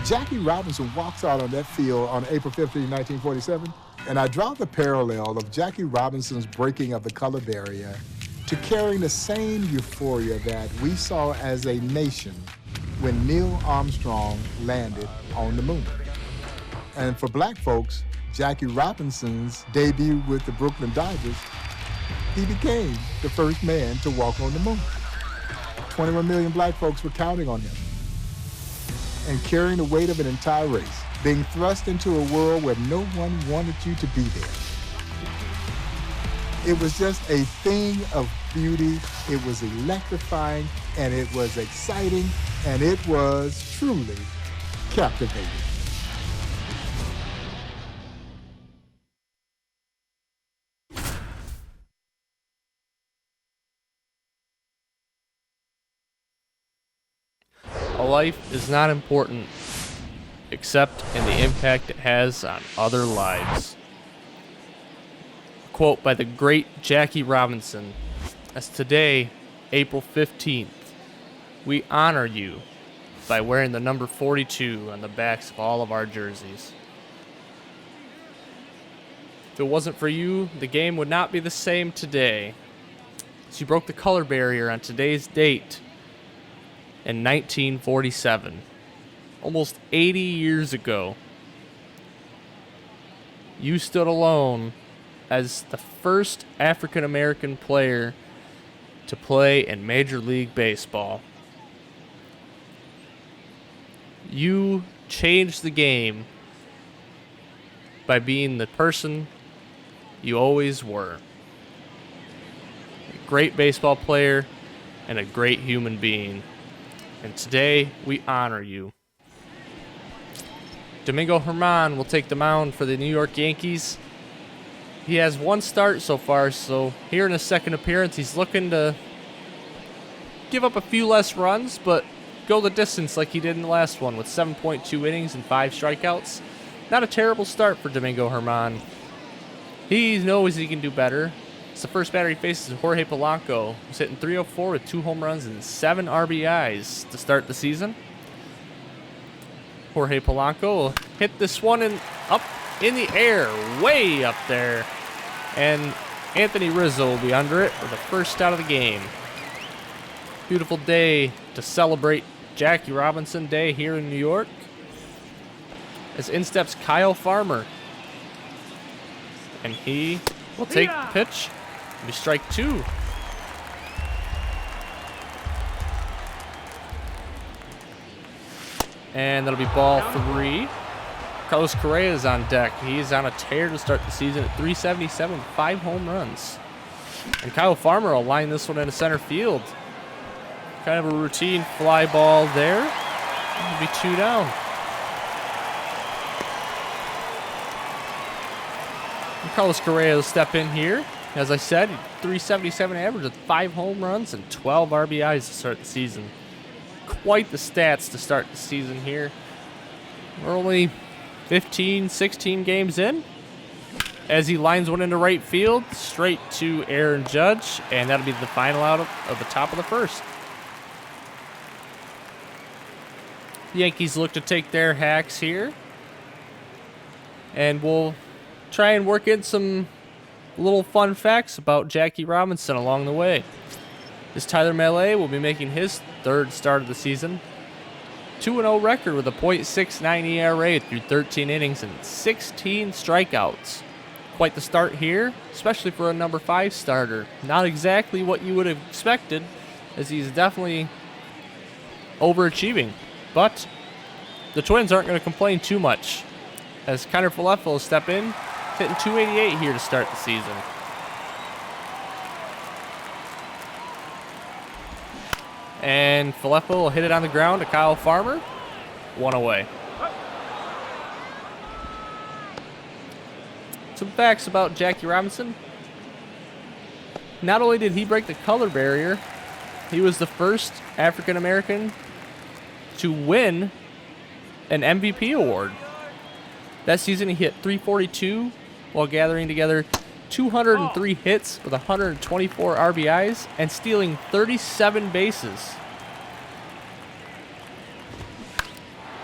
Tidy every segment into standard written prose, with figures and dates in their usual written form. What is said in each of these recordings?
Jackie Robinson walks out on that field on April 15, 1947, and I draw the parallel of Jackie Robinson's breaking of the color barrier to carrying the same euphoria that we saw as a nation when Neil Armstrong landed on the moon. And for black folks, Jackie Robinson's debut with the Brooklyn Dodgers, he became the first man to walk on the moon. 21 million black folks were counting on him and carrying the weight of an entire race, being thrust into a world where no one wanted you to be there. It was just a thing of beauty. It was electrifying, and it was exciting, and it was truly captivating. A life is not important except in the impact it has on other lives. A quote by the great Jackie Robinson, as today, April 15th, we honor you by wearing the number 42 on the backs of all of our jerseys. If it wasn't for you, the game would not be the same today. So you broke the color barrier on today's date in 1947, almost 80 years ago. You stood alone as the first African American player to play in Major League Baseball. You changed the game by being the person you always were. A great baseball player and a great human being. And today, we honor you. Domingo Germán will take the mound for the New York Yankees. He has one start so far, so here in his second appearance, he's looking to give up a few less runs, but go the distance like he did in the last one with 7.2 innings and 5 strikeouts. Not a terrible start for Domingo Germán. He knows he can do better. It's the first batter he faces is Jorge Polanco, who's hitting .304 with 2 home runs and 7 RBIs to start the season. Jorge Polanco will hit this one up in the air, way up there. And Anthony Rizzo will be under it for the first out of the game. Beautiful day to celebrate Jackie Robinson Day here in New York. As in steps Kyle Farmer. And he will take the pitch. It'll be strike 2. And that'll be ball 3. Carlos Correa is on deck. He's on a tear to start the season at .377 with 5 home runs. And Kyle Farmer will line this one into center field. Kind of a routine fly ball there. It'll be 2 down. And Carlos Correa will step in here. As I said, .377 average with 5 home runs and 12 RBIs to start the season. Quite the stats to start the season here. We're only 15, 16 games in. As he lines one into right field, straight to Aaron Judge, and that'll be the final out of the top of the first. The Yankees look to take their hacks here. And we'll try and work in some little fun facts about Jackie Robinson along the way. This Tyler Mahle will be making his 3rd start of the season. 2-0 record with a .69 ERA through 13 innings and 16 strikeouts. Quite the start here, especially for a number 5 starter. Not exactly what you would have expected, as he's definitely overachieving. But the Twins aren't going to complain too much, as Kiner Falefa will step in, hitting .288 here to start the season. And Falefa will hit it on the ground to Kyle Farmer. 1 away. Some facts about Jackie Robinson. Not only did he break the color barrier, he was the first African American to win an MVP award. That season he hit .342 while gathering together 203 hits with 124 RBIs and stealing 37 bases.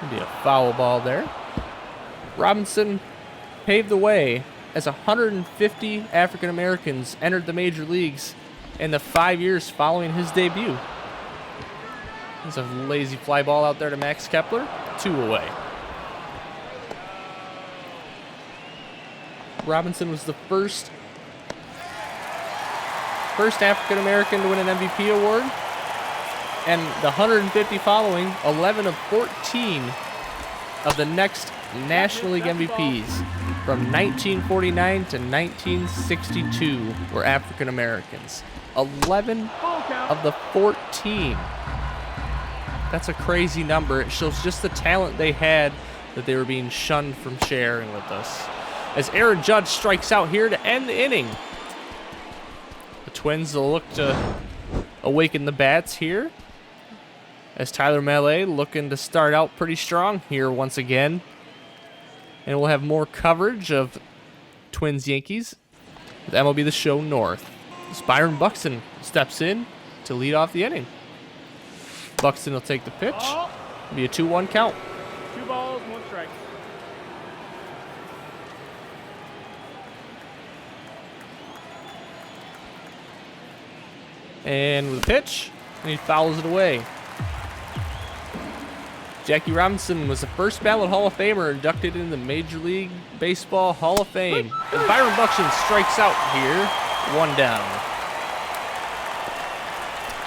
Maybe a foul ball there. Robinson paved the way as 150 African Americans entered the major leagues in the 5 years following his debut. There's a lazy fly ball out there to Max Kepler. 2 away. Robinson was the first African American to win an MVP award, and the 150 following, 11 of 14 of the next National League MVPs from 1949 to 1962 were African Americans. 11 of the 14. That's a crazy number. It shows just the talent they had, that they were being shunned from sharing with us. As Aaron Judge strikes out here to end the inning. The Twins will look to awaken the bats here, as Tyler Mahle looking to start out pretty strong here once again. And we'll have more coverage of Twins-Yankees with MLB The Show North. As Byron Buxton steps in to lead off the inning. Buxton will take the pitch. It'll be a 2-1 count. 2 balls, 1 strike. And with a pitch, and he fouls it away. Jackie Robinson was the first ballot Hall of Famer inducted in the Major League Baseball Hall of Fame. As Byron Buxton strikes out here, 1 down.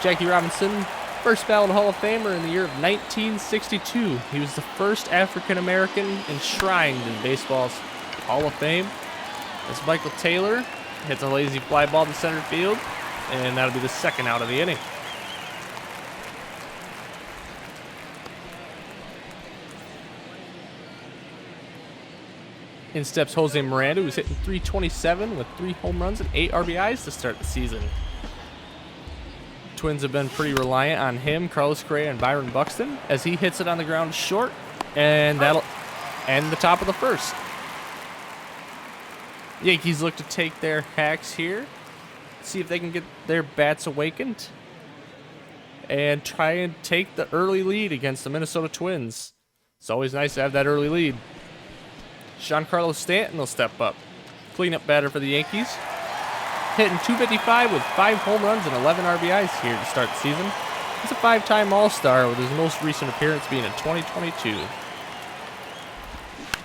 Jackie Robinson, first ballot Hall of Famer in the year of 1962. He was the first African American enshrined in baseball's Hall of Fame. As Michael Taylor hits a lazy fly ball to center field, and that'll be the 2nd out of the inning. In steps Jose Miranda, who's hitting .327 with 3 home runs and 8 RBIs to start the season. Twins have been pretty reliant on him, Carlos Correa, and Byron Buxton, as he hits it on the ground short, and that'll end the top of the 1st. Yankees look to take their hacks here, see if they can get their bats awakened, and try and take the early lead against the Minnesota Twins. It's always nice to have that early lead. Giancarlo Stanton will step up. Cleanup batter for the Yankees. Hitting .255 with 5 home runs and 11 RBIs here to start the season. He's a 5-time All-Star, with his most recent appearance being in 2022.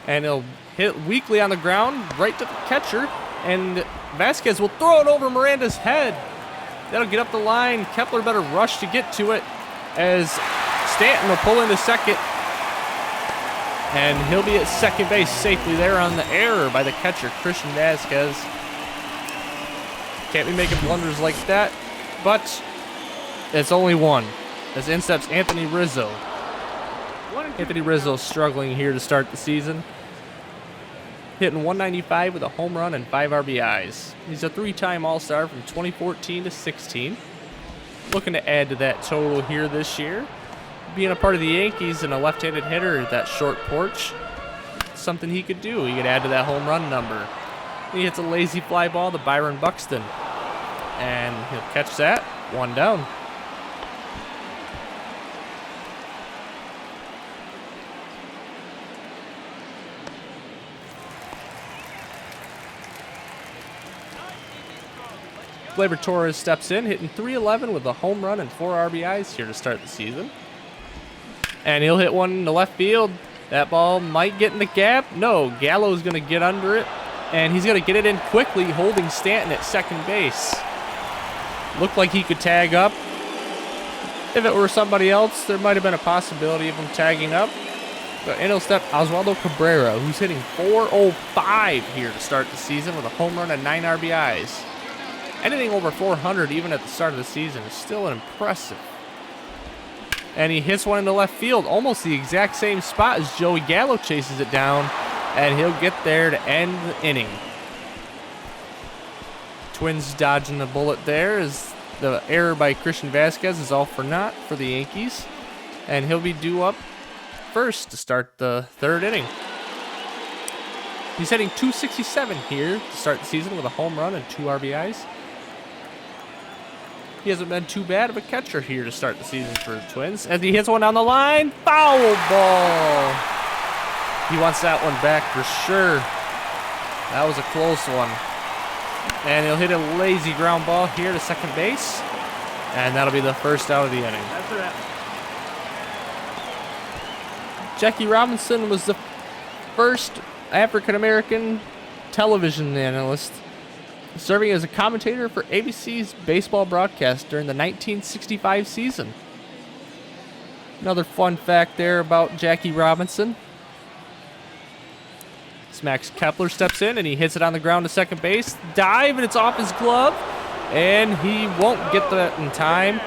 And he'll hit weakly on the ground, right to the catcher, and Vasquez will throw it over Miranda's head. That'll get up the line. Kepler better rush to get to it, as Stanton will pull into second. And he'll be at second base safely there on the error by the catcher, Christian Vasquez. Can't be making blunders like that, but it's only one. As in steps Anthony Rizzo. Anthony Rizzo struggling here to start the season. Hitting .195 with a home run and 5 RBIs. He's a 3-time All-Star from 2014 to 16. Looking to add to that total here this year. Being a part of the Yankees and a left-handed hitter at that short porch, something he could do. He could add to that home run number. He hits a lazy fly ball to Byron Buxton, and he'll catch that. 1 down. Gleyber Torres steps in, hitting .311 with a home run and 4 RBIs here to start the season. And he'll hit one in the left field. That ball might get in the gap. No, Gallo's going to get under it. And he's going to get it in quickly, holding Stanton at second base. Looked like he could tag up. If it were somebody else, there might have been a possibility of him tagging up. But in he'll step Oswaldo Cabrera, who's hitting .405 here to start the season with a home run and 9 RBIs. Anything over 400, even at the start of the season, is still impressive. And he hits one in the left field, almost the exact same spot as Joey Gallo chases it down, and he'll get there to end the inning. Twins dodging the bullet there, as the error by Christian Vasquez is all for naught for the Yankees, and he'll be due up first to start the 3rd inning. He's hitting .267 here to start the season with a home run and 2 RBIs. He hasn't been too bad of a catcher here to start the season for the Twins. As he hits one down the line, foul ball. He wants that one back for sure. That was a close one. And he'll hit a lazy ground ball here to second base. And that'll be the first out of the inning. That's a wrap. Jackie Robinson was the first African-American television analyst serving as a commentator for ABC's baseball broadcast during the 1965 season. Another fun fact there about Jackie Robinson. Max Kepler steps in and he hits it on the ground to second base. Dive, and it's off his glove. And he won't get that in time.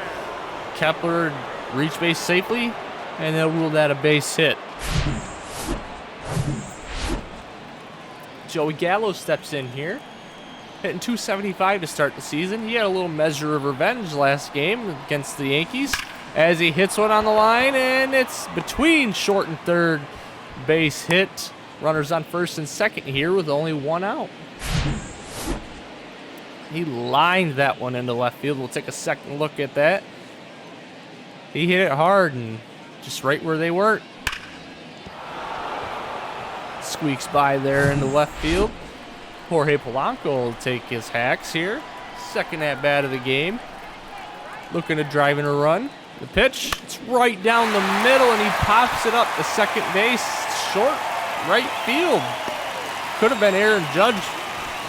Kepler reached base safely, and they'll rule that a base hit. Joey Gallo steps in here, hitting .275 to start the season. He had a little measure of revenge last game against the Yankees as he hits one on the line, and it's between short and third base hit. Runners on first and second here with only one out. He lined that one into left field. We'll take a second look at that. He hit it hard and just right where they were. Squeaks by there into left field. Jorge Polanco will take his hacks here. Second at bat of the game. Looking to drive in a run. The pitch, it's right down the middle, and he pops it up to second base. Short right field. Could have been Aaron Judge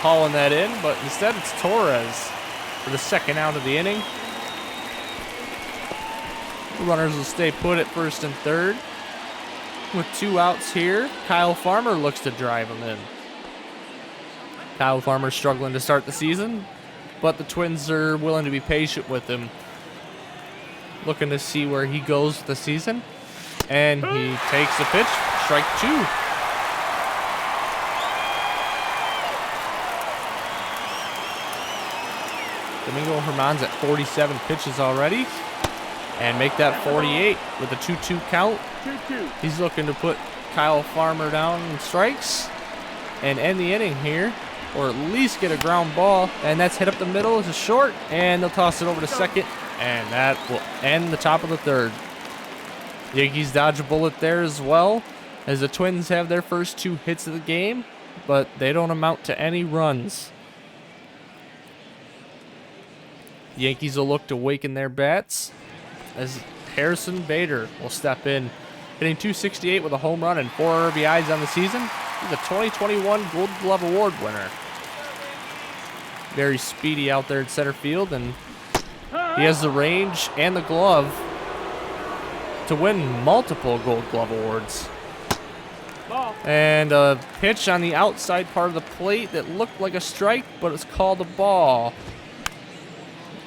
hauling that in, but instead it's Torres for the second out of the inning. The runners will stay put at first and third. With two outs here, Kyle Farmer looks to drive him in. Kyle Farmer struggling to start the season, but the Twins are willing to be patient with him. Looking to see where he goes with the season. And he takes the pitch, strike two. Domingo Germán's at 47 pitches already. And make that 48 with a 2-2 count. 2-2. He's looking to put Kyle Farmer down in strikes and end the inning here, or at least get a ground ball. And that's hit up the middle. It's a short, and they'll toss it over to second, and that will end the top of the third. Yankees dodge a bullet there as well, as the Twins have their first two hits of the game, but they don't amount to any runs. The Yankees will look to waken their bats as Harrison Bader will step in, hitting .268 with a home run and 4 RBIs on the season. He's a 2021 Gold Glove Award winner. Very speedy out there in center field, and he has the range and the glove to win multiple Gold Glove Awards. Ball. And a pitch on the outside part of the plate that looked like a strike, but it's called a ball.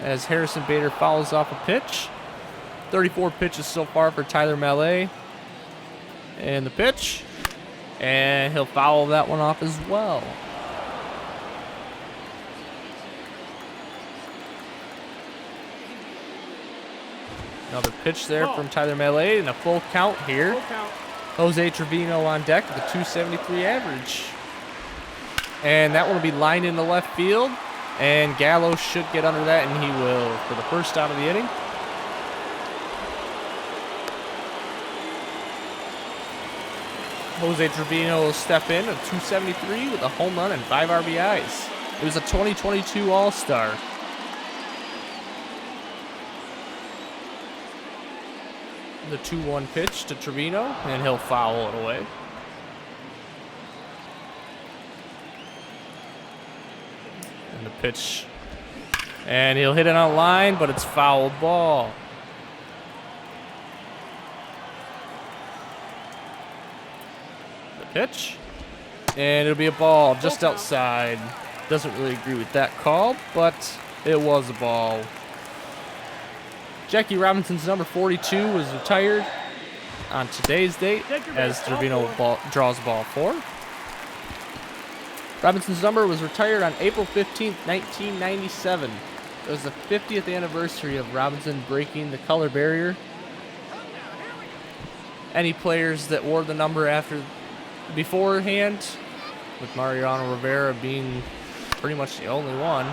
As Harrison Bader fouls off a pitch. 34 pitches so far for Tyler Mahle. And the pitch. And he'll foul that one off as well. Another pitch there from Tyler Mahle, and a full count here. Full count. Jose Trevino on deck with a .273 average. And that one will be lined into left field. And Gallo should get under that, and he will for the first out of the inning. Jose Trevino will step in at .273 with a home run and 5 RBIs. It was a 2022 All-Star. The 2-1 pitch to Trevino, and he'll foul it away. And the pitch, and he'll hit it on line, but it's foul ball. The pitch, and it'll be a ball just outside. Doesn't really agree with that call, but it was a ball. Jackie Robinson's number 42 was retired on today's date as Trevino draws ball 4. Robinson's number was retired on April 15th, 1997. It was the 50th anniversary of Robinson breaking the color barrier. Any players that wore the number beforehand, with Mariano Rivera being pretty much the only one,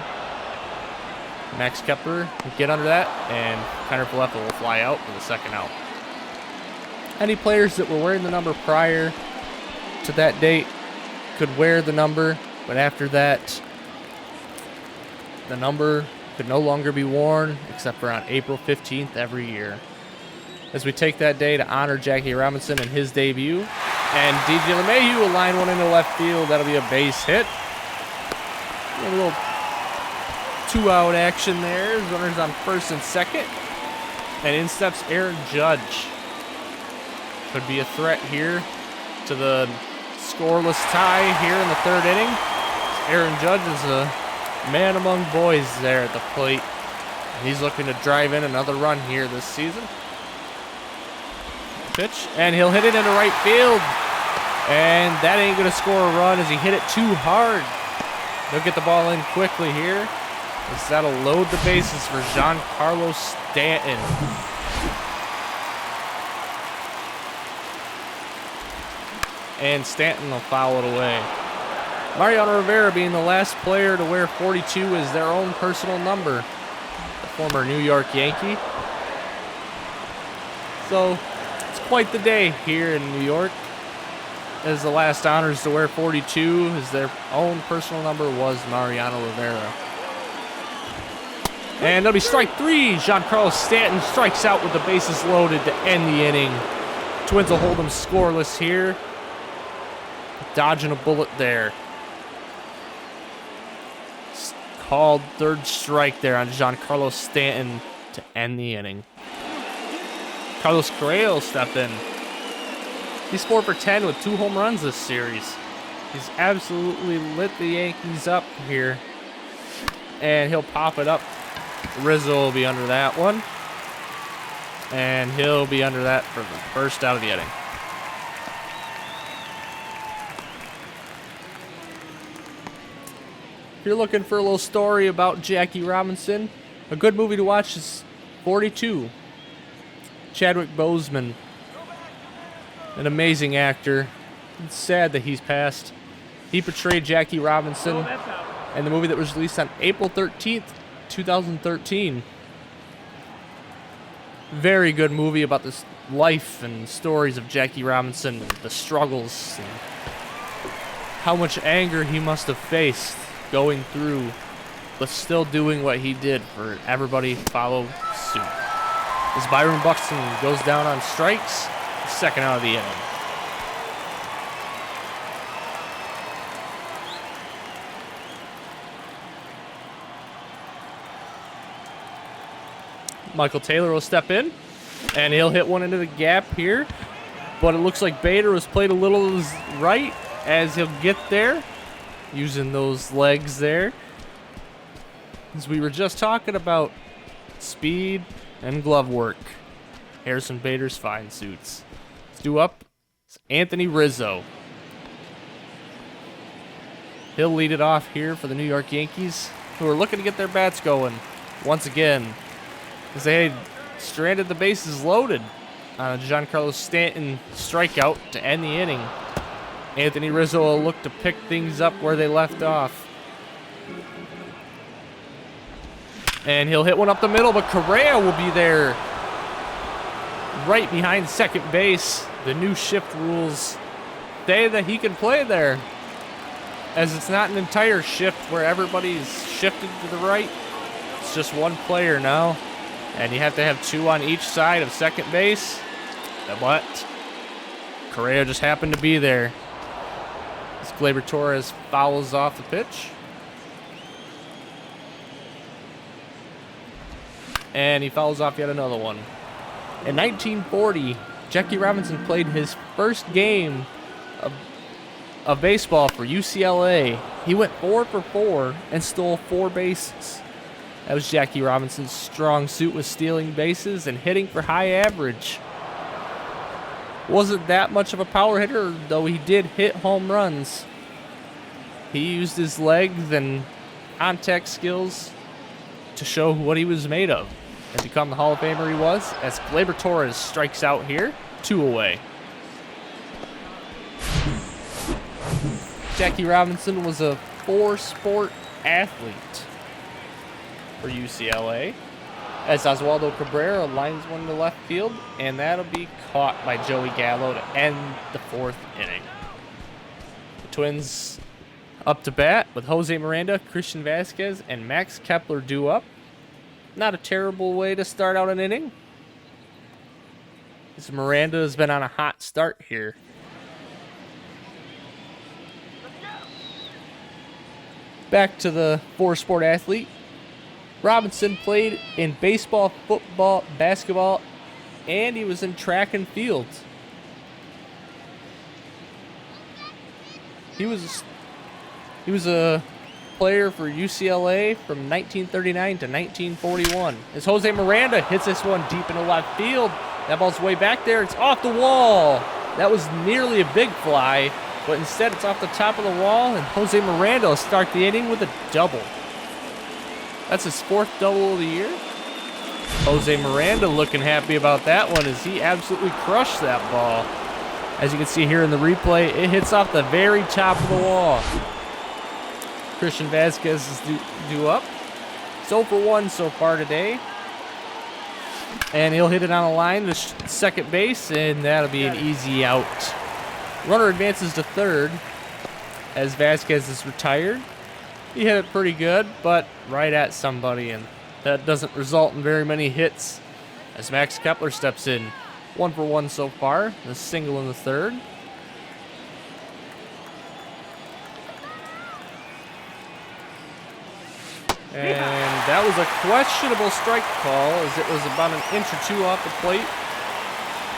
Max Kepler will get under that, and Kiner Falefa will fly out for the second out. Any players that were wearing the number prior to that date could wear the number, but after that, the number could no longer be worn except for on April 15th every year. As we take that day to honor Jackie Robinson and his debut, and DJ LeMahieu will line one into left field. That'll be a base hit. A little two-out action there. Runners on first and second. And in steps Aaron Judge. Could be a threat here to the scoreless tie here in the third inning. Aaron Judge is a man among boys there at the plate. He's looking to drive in another run here this season. Pitch, and he'll hit it into right field. And that ain't going to score a run as he hit it too hard. He'll get the ball in quickly here, as that'll load the bases for Giancarlo Stanton. And Stanton will foul it away. Mariano Rivera being the last player to wear 42 as their own personal number. The former New York Yankee. So, it's quite the day here in New York, as the last honors to wear 42 as their own personal number was Mariano Rivera. And that'll be strike three. Giancarlo Stanton strikes out with the bases loaded to end the inning. Twins will hold them scoreless here. Dodging a bullet there. Called third strike there on Giancarlo Stanton to end the inning. Carlos Correa will step in. He's 4 for 10 with 2 home runs this series. He's absolutely lit the Yankees up here. And he'll pop it up. Rizzo will be under that one. And he'll be under that for the first out of the inning. If you're looking for a little story about Jackie Robinson, a good movie to watch is 42. Chadwick Boseman, an amazing actor. It's sad that he's passed. He portrayed Jackie Robinson in the movie that was released on April 13th, 2013. Very good movie about this life and stories of Jackie Robinson, the struggles, and how much anger he must have faced going through, but still doing what he did for everybody follow suit. As Byron Buxton goes down on strikes, second out of the inning. Michael Taylor will step in, and he'll hit one into the gap here, but it looks like Bader was played a little right as he'll get there, using those legs there. As we were just talking about speed and glove work. Harrison Bader's fine suits. Due up, it's Anthony Rizzo. He'll lead it off here for the New York Yankees, who are looking to get their bats going once again, as they stranded the bases loaded on a Giancarlo Stanton strikeout to end the inning. Anthony Rizzo will look to pick things up where they left off. And he'll hit one up the middle, but Correa will be there right behind second base. The new shift rules say that he can play there, as it's not an entire shift where everybody's shifted to the right. It's just one player now, and you have to have 2 on each side of second base. But Correa just happened to be there. As Gleyber Torres fouls off the pitch. And he fouls off yet another one. In 1940, Jackie Robinson played his first game of baseball for UCLA. He went 4 for 4 and stole 4 bases. That was Jackie Robinson's strong suit, was stealing bases and hitting for high average. Wasn't that much of a power hitter, though he did hit home runs. He used his legs and contact skills to show what he was made of and become the Hall of Famer he was, as Gleyber Torres strikes out here, 2 away. Jackie Robinson was a 4-sport athlete. for UCLA. As Oswaldo Cabrera lines one to left field, and that'll be caught by Joey Gallo to end the 4th inning. The Twins up to bat with Jose Miranda, Christian Vasquez, and Max Kepler due up. Not a terrible way to start out an inning. This Miranda has been on a hot start here. Back to the four-sport athlete. Robinson played in baseball, football, basketball, and he was in track and field. He was a player for UCLA from 1939 to 1941. As Jose Miranda hits this one deep into left field, that ball's way back there. It's off the wall. That was nearly a big fly, but instead it's off the top of the wall, and Jose Miranda will start the inning with a double. That's his 4th double of the year. Jose Miranda looking happy about that one as he absolutely crushed that ball. As you can see here in the replay, it hits off the very top of the wall. Christian Vasquez is due up. So for 1 so far today. And he'll hit it on a line to second base, and that'll be an easy out. Runner advances to third as Vasquez is retired. He hit it pretty good, but right at somebody, and that doesn't result in very many hits as Max Kepler steps in. 1 for 1 so far, a single in the 3rd. And that was a questionable strike call as it was about an inch or 2 off the plate.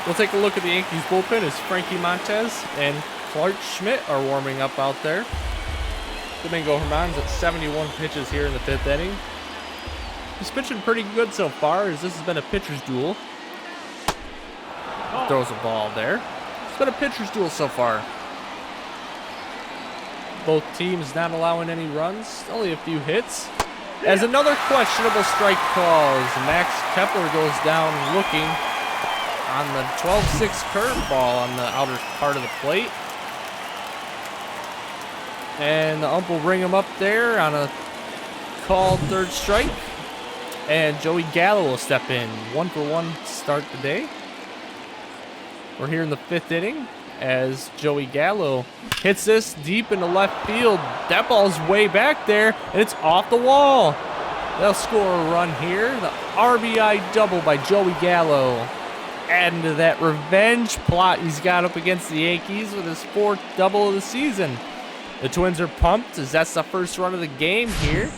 We'll take a look at the Yankees bullpen as Frankie Montez and Clark Schmidt are warming up out there. Domingo Herman's at 71 pitches here in the 5th inning. He's pitching pretty good so far as this has been a pitcher's duel. Throws a ball there. It's been a pitcher's duel so far. Both teams not allowing any runs, only a few hits. As another questionable strike call as Max Kepler goes down looking on the 12-6 curveball on the outer part of the plate. And the ump will bring him up there on a called 3rd strike. And Joey Gallo will step in. 1 for 1 start today. We're here in the 5th inning as Joey Gallo hits this deep into left field. That ball's way back there, and it's off the wall. They'll score a run here. The RBI double by Joey Gallo. Adding to that revenge plot he's got up against the Yankees with his 4th double of the season. The Twins are pumped as that's the first run of the game here.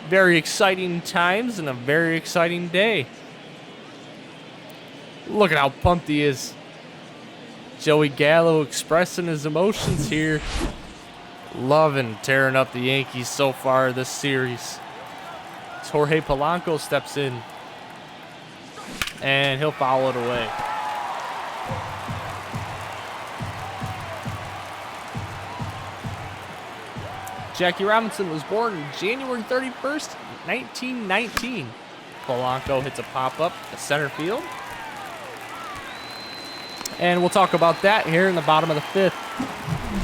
Very exciting times and a very exciting day. Look at how pumped he is. Joey Gallo expressing his emotions here. Loving tearing up the Yankees so far this series. As Jorge Polanco steps in. And he'll foul it away. Jackie Robinson was born January 31st, 1919. Polanco hits a pop-up to center field. And we'll talk about that here in the bottom of the 5th.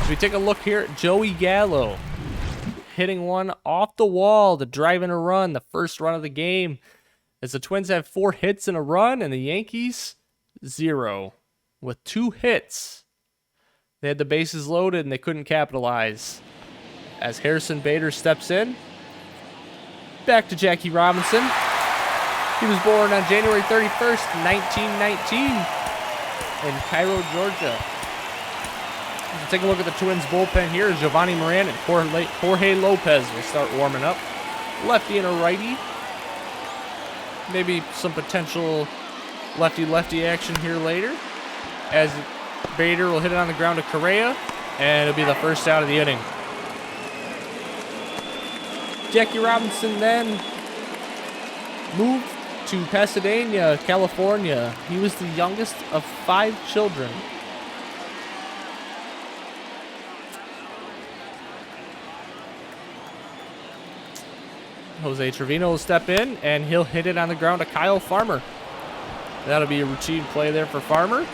As we take a look here at Joey Gallo. Hitting one off the wall to drive in a run, the first run of the game. As the Twins have 4 hits in a run and the Yankees 0 with 2 hits. They had the bases loaded and they couldn't capitalize. As Harrison Bader steps in. Back to Jackie Robinson. He was born on January 31st, 1919 in Cairo, Georgia. Let's take a look at the Twins bullpen here. Giovanni Moran and Jorge Lopez will start warming up. Lefty and a righty. Maybe some potential lefty-lefty action here later. As Bader will hit it on the ground to Correa, and it'll be the first out of the inning. Jackie Robinson then moved to Pasadena, California. He was the youngest of 5 children. Jose Trevino will step in, and he'll hit it on the ground to Kyle Farmer. That'll be a routine play there for Farmer.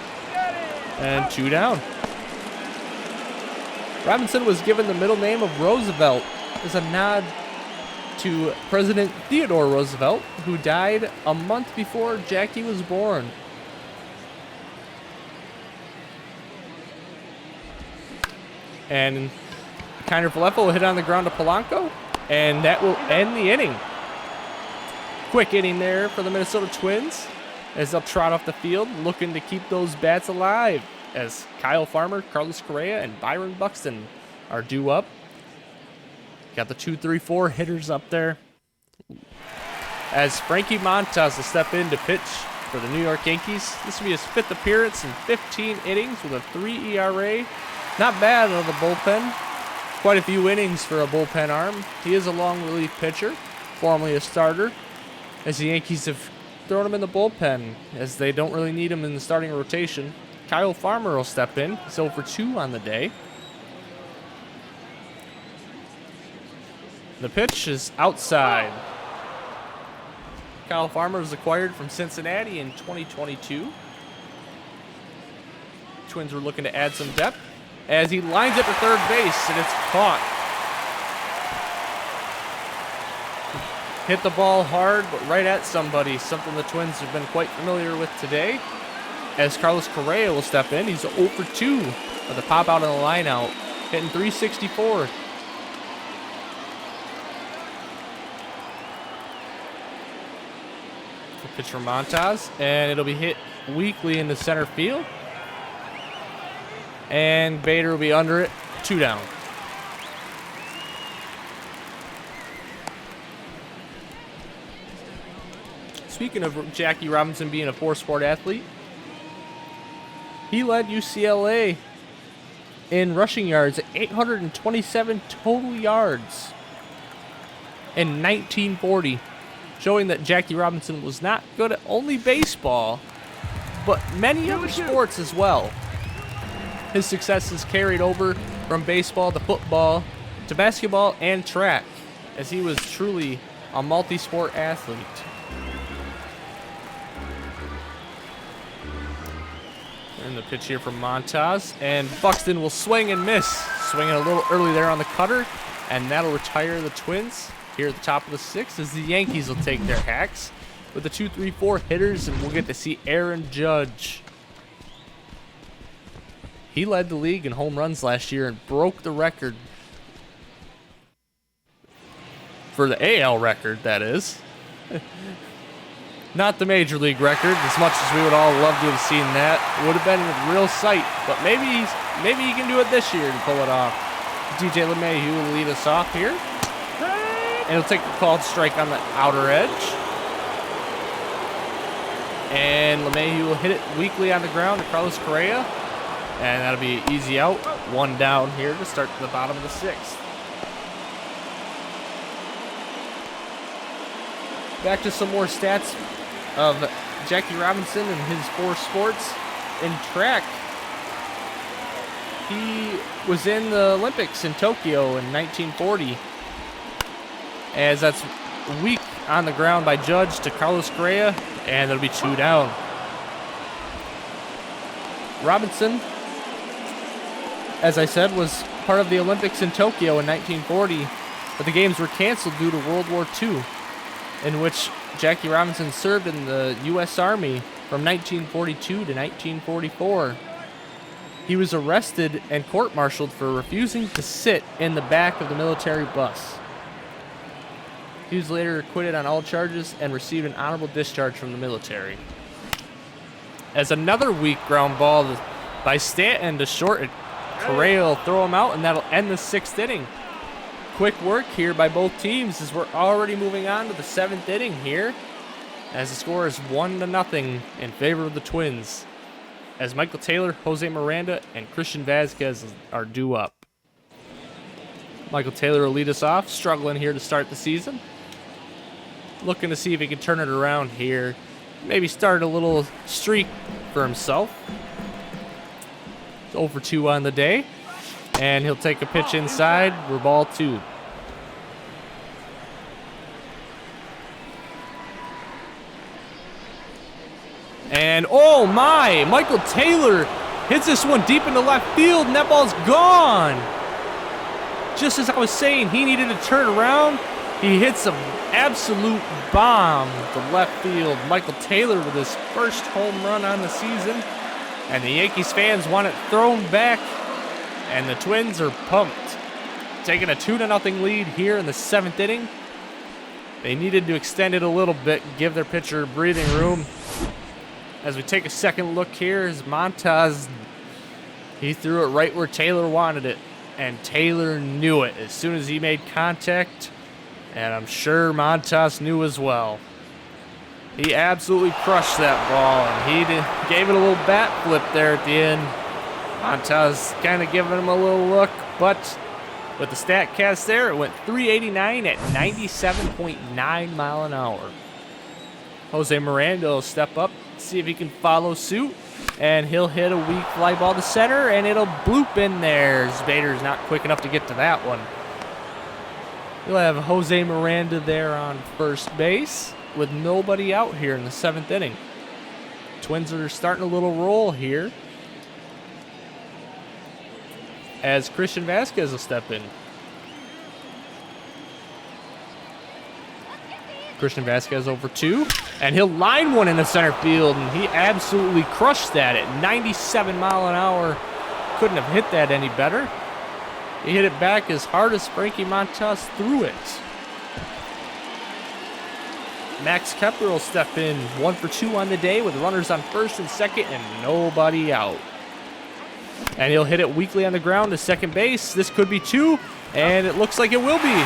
And 2 down. Robinson was given the middle name of Roosevelt as a nod to President Theodore Roosevelt, who died a month before Jackie was born. And Kiner Falefa will hit on the ground to Polanco, and that will end the inning. Quick inning there for the Minnesota Twins as they'll trot off the field, looking to keep those bats alive as Kyle Farmer, Carlos Correa, and Byron Buxton are due up. Got the 2-3-4 hitters up there. As Frankie Montas will step in to pitch for the New York Yankees. This will be his 5th appearance in 15 innings with a 3 ERA. Not bad out of the bullpen. Quite a few innings for a bullpen arm. He is a long relief pitcher, formerly a starter, as the Yankees have thrown him in the bullpen as they don't really need him in the starting rotation. Kyle Farmer will step in. He's 0 for 2 on the day. The pitch is outside. Kyle Farmer was acquired from Cincinnati in 2022. Twins were looking to add some depth as he lines up to third base, and it's caught. Hit the ball hard, but right at somebody, something the Twins have been quite familiar with today. As Carlos Correa will step in, he's 0 for 2 with a pop out on the line out, hitting .364. Pitch from Montas, and it'll be hit weakly into center field. And Bader will be under it, 2 down. Speaking of Jackie Robinson being a 4-sport athlete, he led UCLA in rushing yards at 827 total yards in 1940. Showing that Jackie Robinson was not good at only baseball, but many other sports as well. His successes carried over from baseball to football to basketball and track, as he was truly a multi-sport athlete. And the pitch here from Montas, and Buxton will swing and miss. Swinging a little early there on the cutter, and that'll retire the Twins here at the top of the 6th as the Yankees will take their hacks with the 2-3-4 hitters, and we'll get to see Aaron Judge. He led the league in home runs last year and broke the record for the AL record, that is. Not the Major League record, as much as we would all love to have seen that. It would have been a real sight, but maybe he can do it this year to pull it off. DJ LeMahieu will lead us off here. And he'll take the called strike on the outer edge. And LeMahieu will hit it weakly on the ground to Carlos Correa. And that'll be an easy out. 1 down here to start to the bottom of the 6th. Back to some more stats of Jackie Robinson and his 4 sports. In track, he was in the Olympics in Tokyo in 1940. As that's weak on the ground by Judge to Carlos Correa, and it'll be 2 down. Robinson, as I said, was part of the Olympics in Tokyo in 1940, but the games were canceled due to World War II, in which Jackie Robinson served in the U.S. Army from 1942 to 1944. He was arrested and court-martialed for refusing to sit in the back of the military bus. He was later acquitted on all charges and received an honorable discharge from the military. As another weak ground ball by Stanton to short, Correa will throw him out, and that'll end the 6th inning. Quick work here by both teams as we're already moving on to the 7th inning here, as the score is 1-0 in favor of the Twins, as Michael Taylor, Jose Miranda, and Christian Vasquez are due up. Michael Taylor will lead us off, struggling here to start the season. Looking to see if he can turn it around here. Maybe start a little streak for himself. 0 for 2 on the day. And he'll take a pitch inside. We're ball 2. And oh my! Michael Taylor hits this one deep into left field, and that ball's gone. Just as I was saying, he needed to turn around. He hits an absolute bomb to left field. Michael Taylor with his first home run on the season. And the Yankees fans want it thrown back. And the Twins are pumped. Taking a 2-0 lead here in the 7th inning. They needed to extend it a little bit, give their pitcher breathing room. As we take a second look here, is Montas. He threw it right where Taylor wanted it. And Taylor knew it as soon as he made contact. And I'm sure Montas knew as well. He absolutely crushed that ball, and he gave it a little bat flip there at the end. Montas kind of giving him a little look, but with the StatCast there, it went 389 at 97.9 mile an hour. Jose Miranda will step up, see if he can follow suit, and he'll hit a weak fly ball to center, and it'll bloop in there. Bader's not quick enough to get to that one. You'll have Jose Miranda there on first base with nobody out here in the 7th inning. Twins are starting a little roll here as Christian Vasquez will step in. Christian Vasquez over 2, and he'll line one in the center field, and he absolutely crushed that at 97 mile an hour. Couldn't have hit that any better. He hit it back as hard as Frankie Montas threw it. Max Kepler will step in, 1 for 2 on the day with runners on first and second and nobody out. And he'll hit it weakly on the ground to second base. This could be 2, and it looks like it will be.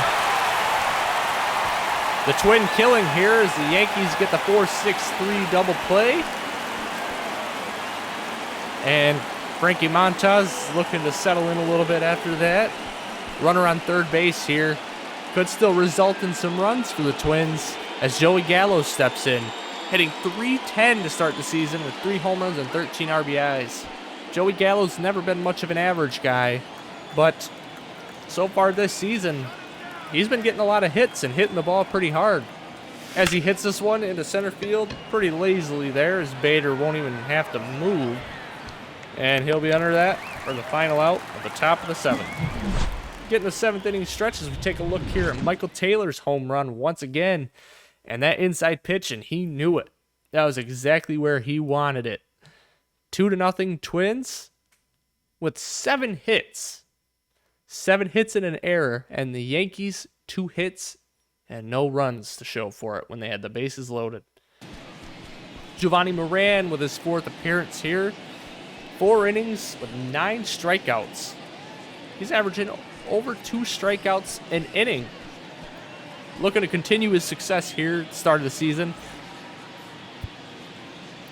The twin killing here as the Yankees get the 4-6-3 double play. And Frankie Montas looking to settle in a little bit after that. Runner on third base here. Could still result in some runs for the Twins as Joey Gallo steps in, hitting .310 to start the season with 3 home runs and 13 RBIs. Joey Gallo's never been much of an average guy, but so far this season, he's been getting a lot of hits and hitting the ball pretty hard. As he hits this one into center field, pretty lazily there, as Bader won't even have to move. And he'll be under that for the final out of the top of the 7th. Getting the 7th inning stretch as we take a look here at Michael Taylor's home run once again. And that inside pitch, and he knew it. That was exactly where he wanted it. 2-0 Twins with 7 hits. 7 hits and an error, and the Yankees 2 hits and no runs to show for it when they had the bases loaded. Giovanni Moran with his 4th appearance here. 4 innings with 9 strikeouts. He's averaging over 2 strikeouts an inning. Looking to continue his success here at the start of the season.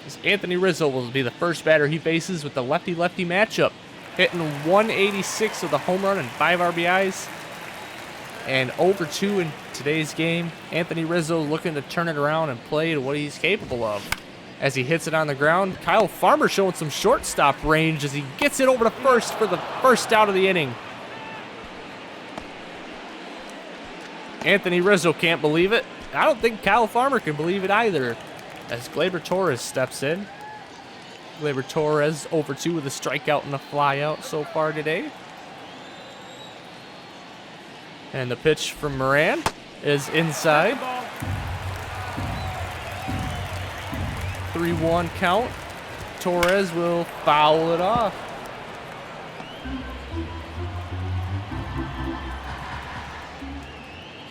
As Anthony Rizzo will be the first batter he faces with the lefty-lefty matchup. Hitting 186 with a home run and 5 RBIs. And over 2 in today's game. Anthony Rizzo looking to turn it around and play to what he's capable of. As he hits it on the ground, Kyle Farmer showing some shortstop range as he gets it over to first for the first out of the inning. Anthony Rizzo can't believe it. I don't think Kyle Farmer can believe it either. As Gleyber Torres steps in. Gleyber Torres over 2 with a strikeout and a flyout so far today. And the pitch from Moran is inside. 3-1 count. Torres will foul it off.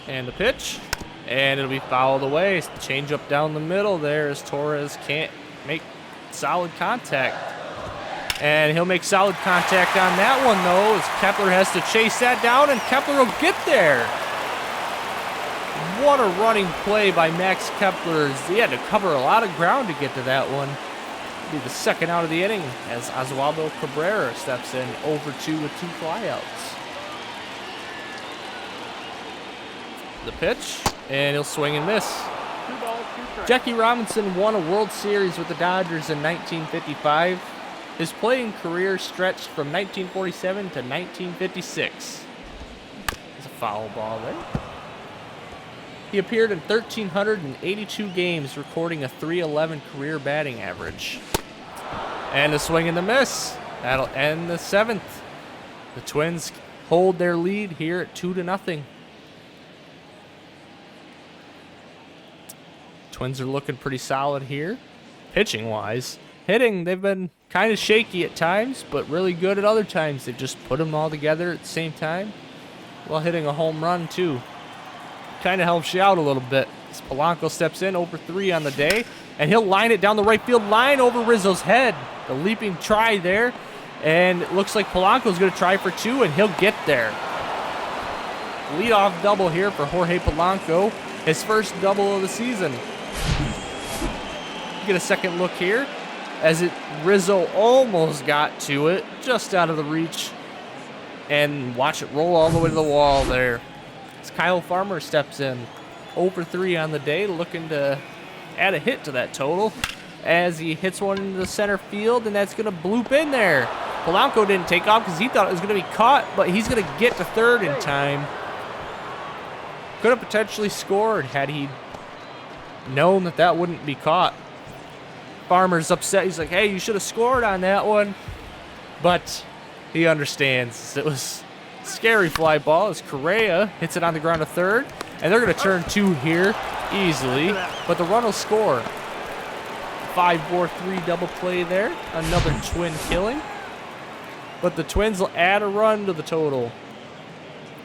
And the pitch. And it'll be fouled away. Change up down the middle there as Torres can't make solid contact. And he'll make solid contact on that one, though, as Kepler has to chase that down, and Kepler will get there. What a running play by Max Kepler. He had to cover a lot of ground to get to that one. It'll be the second out of the inning as Oswaldo Cabrera steps in over 2 with 2 flyouts. The pitch, and he'll swing and miss. 2 balls, 2 strikes. Jackie Robinson won a World Series with the Dodgers in 1955. His playing career stretched from 1947 to 1956. There's a foul ball there. He appeared in 1,382 games, recording a .311 career batting average. And a swing and the miss. That'll end the 7th. The Twins hold their lead here at 2-0. Twins are looking pretty solid here, pitching-wise. Hitting, they've been kind of shaky at times, but really good at other times. They've just put them all together at the same time while hitting a home run, too. Kind of helps you out a little bit. As Polanco steps in, over 3 on the day, and he'll line it down the right field line over Rizzo's head. The leaping try there, and it looks like Polanco's going to try for 2, and he'll get there. Leadoff double here for Jorge Polanco, his first double of the season. Get a second look here, as Rizzo almost got to it, just out of the reach, and watch it roll all the way to the wall there. As Kyle Farmer steps in, over 3 on the day, looking to add a hit to that total, as he hits one into the center field, and that's going to bloop in there. Polanco didn't take off because he thought it was going to be caught, but he's going to get to third in time. Could have potentially scored had he known that that wouldn't be caught. Farmer's upset. He's like, hey, you should have scored on that one. But he understands. It was a scary fly ball as Correa hits it on the ground to third. And they're going to turn 2 here easily. But the run will score. 5-4-3 double play there. Another Twin killing. But the Twins will add a run to the total,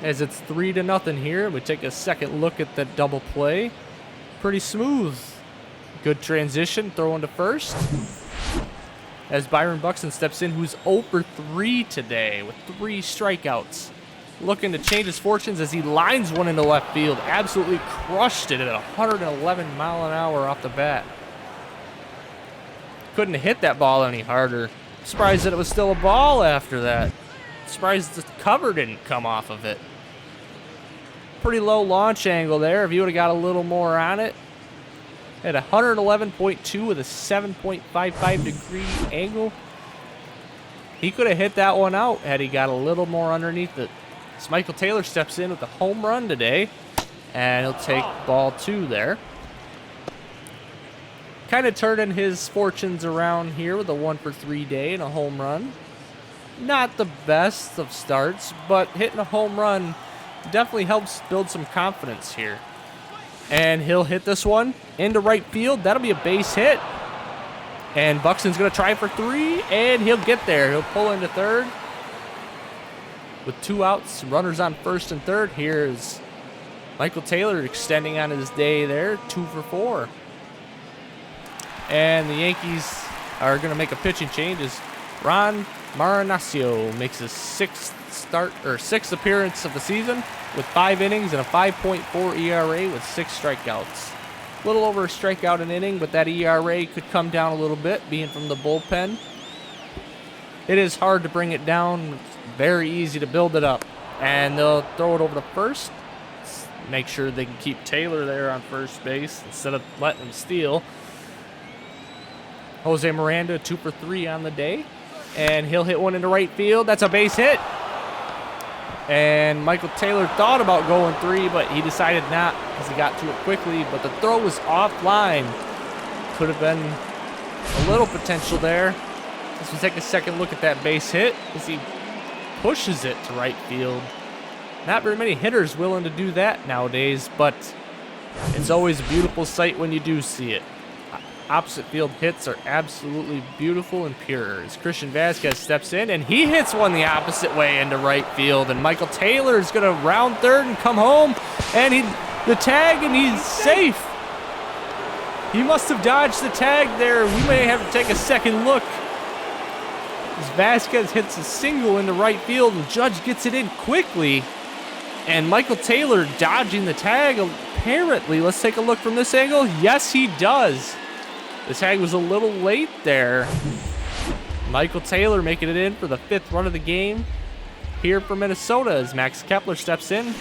as it's 3-0 here. We take a second look at that double play. Pretty smooth. Good transition, throwing to first. As Byron Buxton steps in, who's 0 for 3 today with 3 strikeouts. Looking to change his fortunes as he lines one into left field. Absolutely crushed it at 111 mile an hour off the bat. Couldn't have hit that ball any harder. Surprised that it was still a ball after that. Surprised the cover didn't come off of it. Pretty low launch angle there. If you would have got a little more on it. At 111.2 with a 7.55 degree angle. He could have hit that one out had he got a little more underneath it. So Michael Taylor steps in with a home run today. And he'll take ball 2 there. Kind of turning his fortunes around here with a 1 for 3 day and a home run. Not the best of starts, but hitting a home run definitely helps build some confidence here. And he'll hit this one into right field. That'll be a base hit. And Buxton's going to try for 3, and he'll get there. He'll pull into third. With 2 outs, runners on first and third. Here's Michael Taylor extending on his day there, 2 for 4. And the Yankees are going to make a pitching change as Ron Marinaccio makes his 6th appearance of the season with 5 innings and a 5.4 ERA with 6 strikeouts. A little over a strikeout an inning, but that ERA could come down a little bit, being from the bullpen. It is hard to bring it down. It's very easy to build it up. And they'll throw it over to first. Make sure they can keep Taylor there on first base instead of letting him steal. Jose Miranda, 2 for 3 on the day. And he'll hit one into right field. That's a base hit. And Michael Taylor thought about going 3, but he decided not because he got to it quickly. But the throw was offline. Could have been a little potential there. As we take a second look at that base hit as he pushes it to right field. Not very many hitters willing to do that nowadays, but it's always a beautiful sight when you do see it. Opposite field hits are absolutely beautiful and pure. As Christian Vasquez steps in, and he hits one the opposite way into right field. And Michael Taylor is going to round third and come home. And the tag, and he's safe. He must have dodged the tag there. We may have to take a second look. As Vasquez hits a single into right field, and Judge gets it in quickly. And Michael Taylor dodging the tag, apparently. Let's take a look from this angle. Yes, he does. The tag was a little late there. Michael Taylor making it in for the 5th run of the game here for Minnesota as Max Kepler steps in.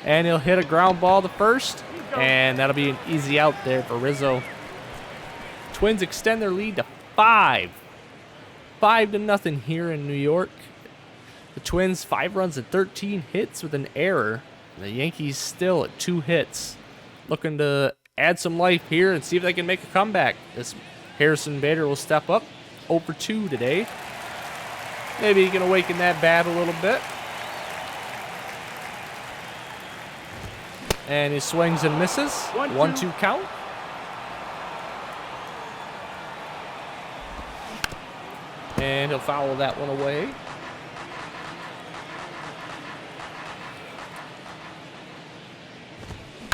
And he'll hit a ground ball to first. And that'll be an easy out there for Rizzo. Twins extend their lead to 5. 5-0 here in New York. The Twins, 5 runs and 13 hits with an error. The Yankees still at 2 hits. Looking to add some life here and see if they can make a comeback. This Harrison Bader will step up. 0 for 2 today. Maybe he can awaken that bat a little bit. And he swings and misses. 1-2 count. And he'll foul that one away.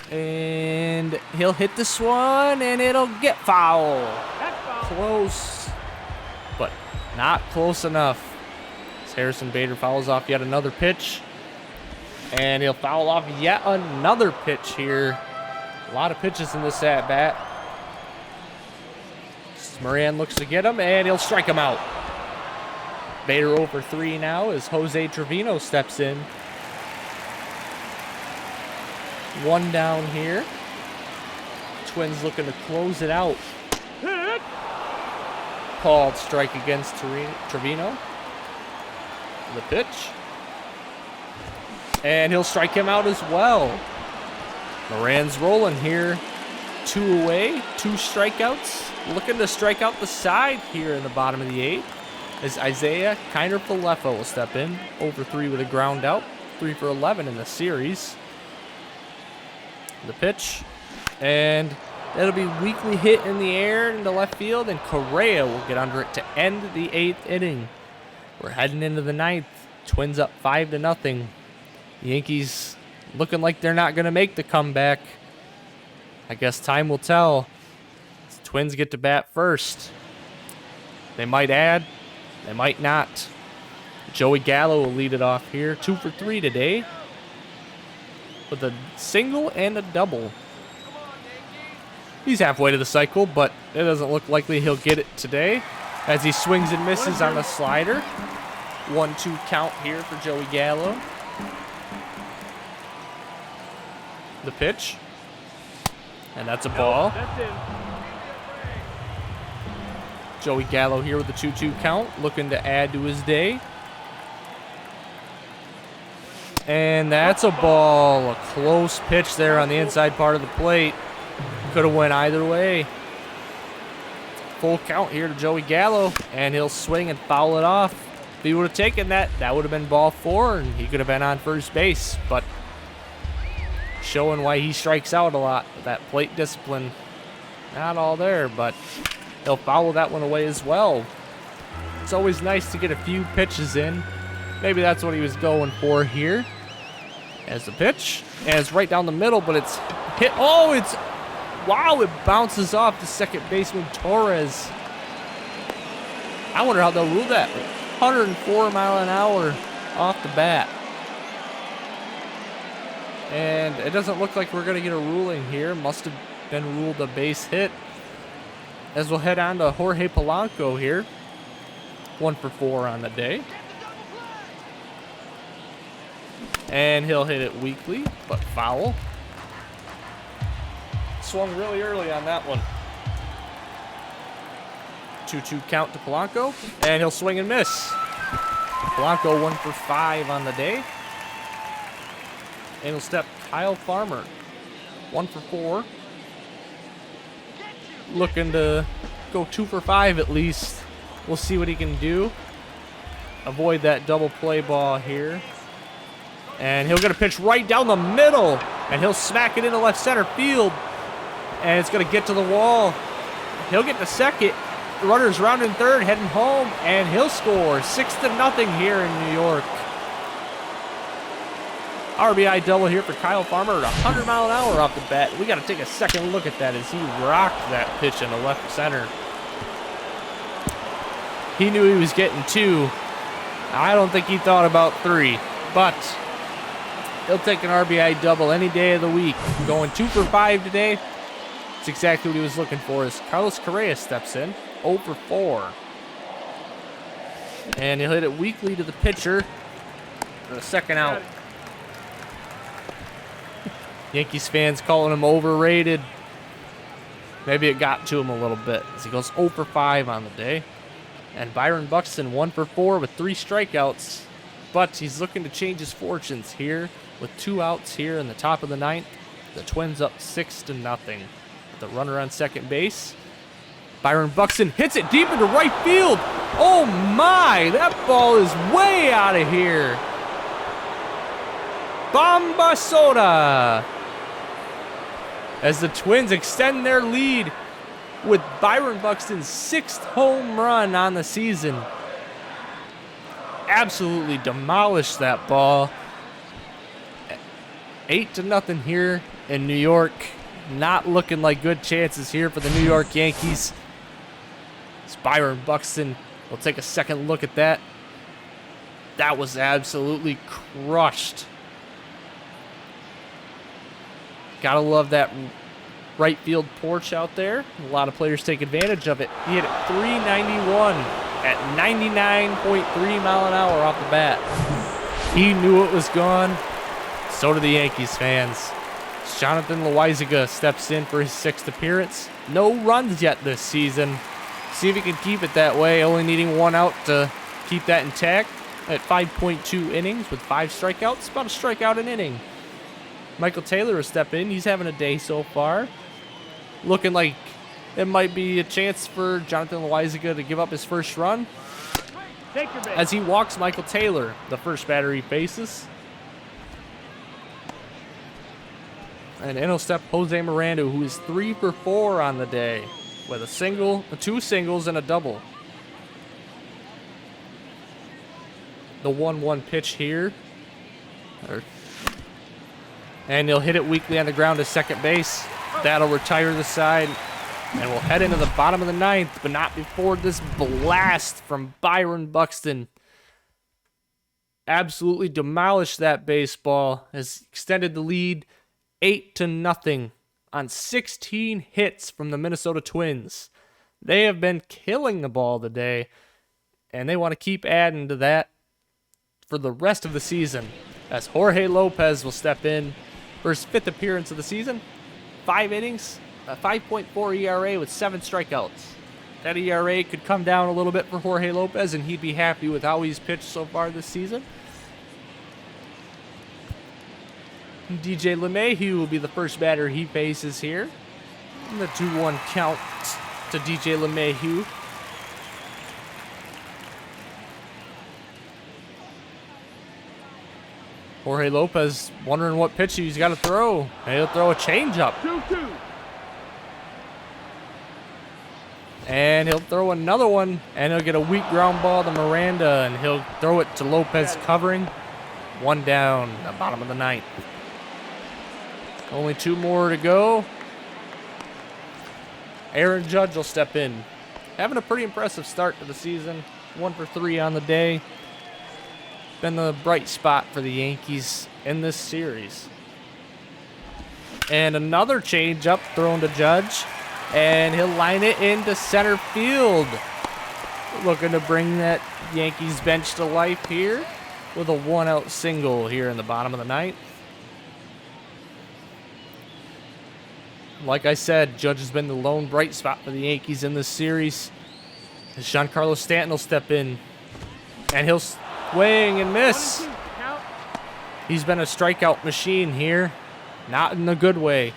And he'll hit this one, and it'll get foul. That's foul. Close, but not close enough. As Harrison Bader fouls off yet another pitch. And he'll foul off yet another pitch here. A lot of pitches in this at-bat. Moran looks to get him, and he'll strike him out. Bader over 3 now as Jose Trevino steps in. 1 down here. Twins looking to close it out. Hit. Called strike against Trevino. The pitch. And he'll strike him out as well. Moran's rolling here. 2 away, 2 strikeouts. Looking to strike out the side here in the bottom of the 8th. As Isaiah Kiner-Falefa will step in. Over 3 with a ground out. 3 for 11 in the series. The pitch. And that'll be weakly hit in the air into left field. And Correa will get under it to end the 8th inning. We're heading into the 9th. Twins up 5-0. Yankees looking like they're not going to make the comeback. I guess time will tell. The Twins get to bat first. They might add. They might not. Joey Gallo will lead it off here. 2 for 3 today. With a single and a double. He's halfway to the cycle, but it doesn't look likely he'll get it today. As he swings and misses on the slider. 1-2 count here for Joey Gallo. The pitch. And that's a ball. That's in. Joey Gallo here with the 2-2 count, looking to add to his day. And that's a ball. A close pitch there on the inside part of the plate. Could have went either way. Full count here to Joey Gallo, and he'll swing and foul it off. If he would have taken that, that would have been ball 4, and he could have been on first base. But showing why he strikes out a lot. That plate discipline, not all there, but he'll foul that one away as well. It's always nice to get a few pitches in. Maybe that's what he was going for here. As the pitch, and it's right down the middle, but it's hit. Oh, it's, wow, it bounces off the second baseman Torres. I wonder how they'll rule that. 104 mile an hour off the bat. And it doesn't look like we're going to get a ruling here. Must have been ruled a base hit. As we'll head on to Jorge Polanco here. 1 for 4 on the day. And he'll hit it weakly, but foul. Swung really early on that one. 2-2 count to Polanco. And he'll swing and miss. Polanco 1 for 5 on the day. And he'll step Kyle Farmer. 1 for 4. Looking to go 2 for 5 at least. We'll see what he can do. Avoid that double play ball here. And he'll get a pitch right down the middle. And he'll smack it into left center field. And it's going to get to the wall. He'll get to second. The runner's rounding third, heading home. And he'll score 6-0 here in New York. RBI double here for Kyle Farmer at 100 mile an hour off the bat. We got to take a second look at that as he rocked that pitch into left center. He knew he was getting 2. I don't think he thought about 3, but he'll take an RBI double any day of the week. Going 2 for 5 today. It's exactly what he was looking for as Carlos Correa steps in. 0 for 4. And he'll hit it weakly to the pitcher for the second out. Yankees fans calling him overrated. Maybe it got to him a little bit as he goes 0 for 5 on the day. And Byron Buxton 1 for 4 with 3 strikeouts. But he's looking to change his fortunes here with 2 outs here in the top of the 9th. The Twins up 6-0. With the runner on second base. Byron Buxton hits it deep into right field. Oh my, that ball is way out of here. Bamba Soda. As the Twins extend their lead with Byron Buxton's 6th home run on the season. absolutely demolished that ball. 8-0 here in New York. Not looking like good chances here for the New York Yankees. It's Byron Buxton. We'll take a second look at that. That was absolutely crushed. Gotta love that right field porch out there. A lot of players take advantage of it. He hit it 391 at 99.3 mile an hour off the bat. He knew it was gone. So do the Yankees fans. Jonathan Loaizaga steps in for his 6th appearance. No runs yet this season. See if he can keep it that way, only needing 1 out to keep that intact. At 5.2 innings with 5 strikeouts, about a strikeout an inning. Michael Taylor will step in. He's having a day so far. Looking like it might be a chance for Jonathan Loaizaga to give up his first run. Take your base. As he walks Michael Taylor, the first batter he faces. And in will step Jose Miranda, who is 3 for 4 on the day, with a single, 2 singles, and a double. The 1-1 pitch here. And he'll hit it weakly on the ground to second base. That'll retire the side. And we'll head into the bottom of the 9th, but not before this blast from Byron Buxton. Absolutely demolished that baseball. Has extended the lead 8-0 on 16 hits from the Minnesota Twins. They have been killing the ball today, and they want to keep adding to that for the rest of the season, as Jorge Lopez will step in for his 5th appearance of the season. 5 innings, a 5.4 ERA with 7 strikeouts. That ERA could come down a little bit for Jorge Lopez, and he'd be happy with how he's pitched so far this season. DJ LeMahieu will be the first batter he faces here. And the 2-1 count to DJ LeMahieu. Jorge Lopez wondering what pitch he's got to throw. And he'll throw a changeup. 2-2. And he'll throw another one, and he'll get a weak ground ball to Miranda, and he'll throw it to Lopez covering. 1 down, the bottom of the 9th. Only 2 more to go. Aaron Judge will step in. Having a pretty impressive start to the season. 1 for 3 on the day. Been the bright spot for the Yankees in this series. And another changeup thrown to Judge. And he'll line it into center field. Looking to bring that Yankees bench to life here with a 1-out single here in the bottom of the 9th. Like I said, Judge has been the lone bright spot for the Yankees in this series. As Giancarlo Stanton will step in, and he'll swing and miss. 1-2 count. He's been a strikeout machine here, not in a good way,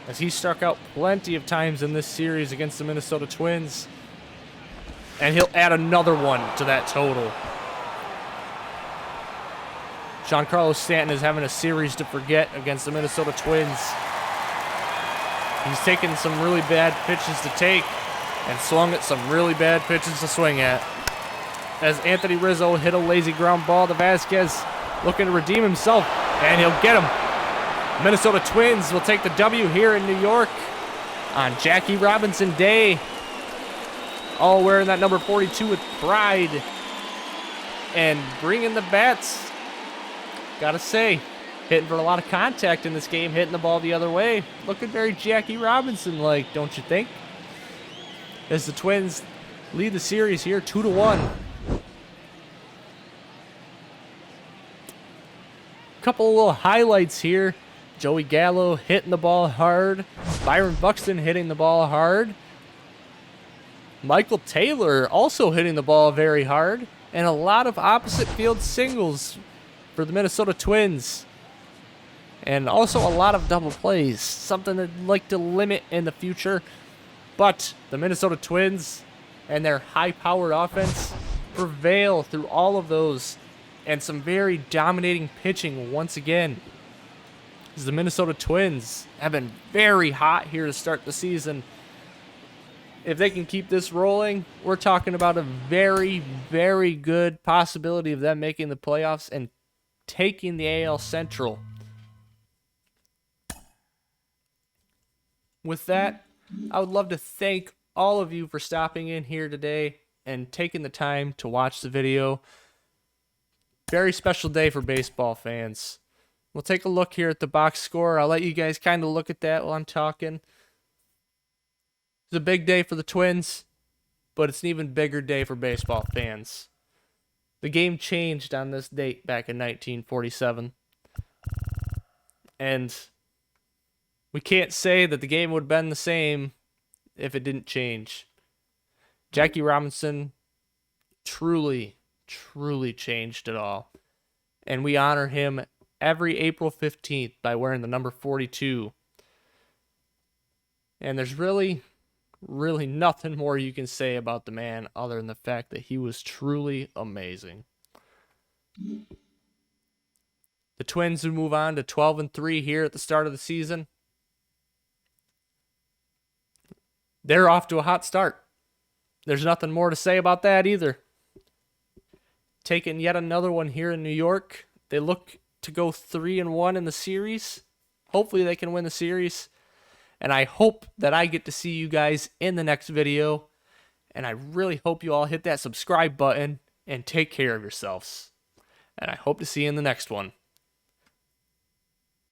as he struck out plenty of times in this series against the Minnesota Twins. And he'll add another one to that total. Giancarlo Stanton is having a series to forget against the Minnesota Twins. He's taken some really bad pitches to take and swung at some really bad pitches to swing at. As Anthony Rizzo hit a lazy ground ball to Vasquez, looking to redeem himself, and he'll get him. Minnesota Twins will take the W here in New York on Jackie Robinson Day. All wearing that number 42 with pride and bringing the bats. Gotta say, hitting for a lot of contact in this game, hitting the ball the other way. Looking very Jackie Robinson-like, don't you think? As the Twins lead the series here 2-1. Couple of little highlights here. Joey Gallo hitting the ball hard. Byron Buxton hitting the ball hard. Michael Taylor also hitting the ball very hard. And a lot of opposite field singles for the Minnesota Twins. And also a lot of double plays, something I'd like to limit in the future. But the Minnesota Twins and their high-powered offense prevail through all of those, and some very dominating pitching once again. As the Minnesota Twins have been very hot here to start the season. if they can keep this rolling, we're talking about a very, very good possibility of them making the playoffs and taking the AL Central. With that, I would love to thank all of you for stopping in here today and taking the time to watch the video. Very special day for baseball fans. We'll take a look here at the box score. I'll let you guys kind of look at that while I'm talking. It's a big day for the Twins, but it's an even bigger day for baseball fans. The game changed on this date back in 1947. And we can't say that the game would have been the same if it didn't change. Jackie Robinson truly changed it all. And we honor him every April 15th by wearing the number 42. And there's really nothing more you can say about the man other than the fact that he was truly amazing. The Twins would move on to 12-3 here at the start of the season. They're off to a hot start. There's nothing more to say about that either. Taking yet another one here in New York. They look to go 3-1 in the series. Hopefully they can win the series. And I hope that I get to see you guys in the next video. And I really hope you all hit that subscribe button and take care of yourselves. And I hope to see you in the next one.